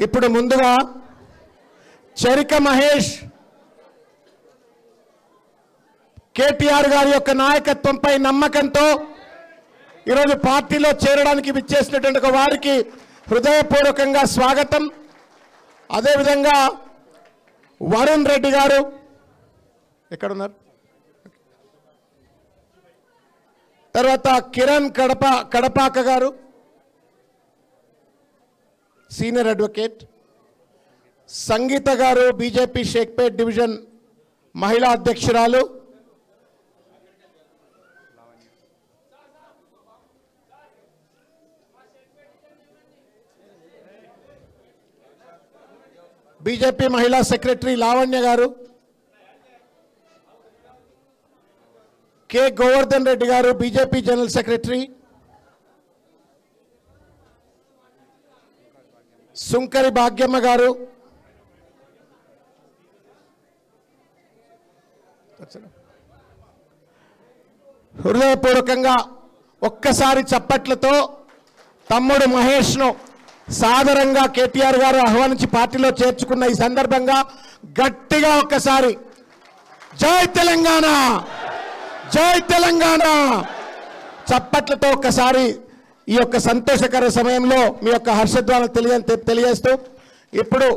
ఇప్పుడు ముందుగా చెరిక మహేష్ కేటీఆర్ గారి యొక్క నాయకత్వంపై నమ్మకంతో ఈరోజు పార్టీలో చేరడానికి విచ్చేసినటువంటి వారికి హృదయపూర్వకంగా స్వాగతం. అదేవిధంగా వరుణ్ రెడ్డి గారు ఎక్కడున్నారు, తర్వాత కిరణ్ కడపాక గారు సీనియర్ అడ్వకేట్, సంగీత గారు బీజేపీ షేక్పేట్ డివిజన్ మహిళా అధ్యక్షురాలు, బీజేపీ మహిళా సెక్రటరీ లావణ్య గారు, కె గోవర్ధన్ రెడ్డి గారు బీజేపీ జనరల్ సెక్రటరీ, సుంకరి భాగ్యమ్మ గారు, హృదయపూర్వకంగా ఒక్కసారి చప్పట్లతో తమ్ముడు మహేష్ను సాదరంగా కేటీఆర్ గారు ఆహ్వానించి పార్టీలో చేర్చుకున్న ఈ సందర్భంగా గట్టిగా ఒక్కసారి జై తెలంగాణ, జై తెలంగాణ చప్పట్లతో ఒక్కసారి ఈ యొక్క సంతోషకర సమయంలో మీ యొక్క హర్షధ్వానం తెలియజేస్తూ ఇప్పుడు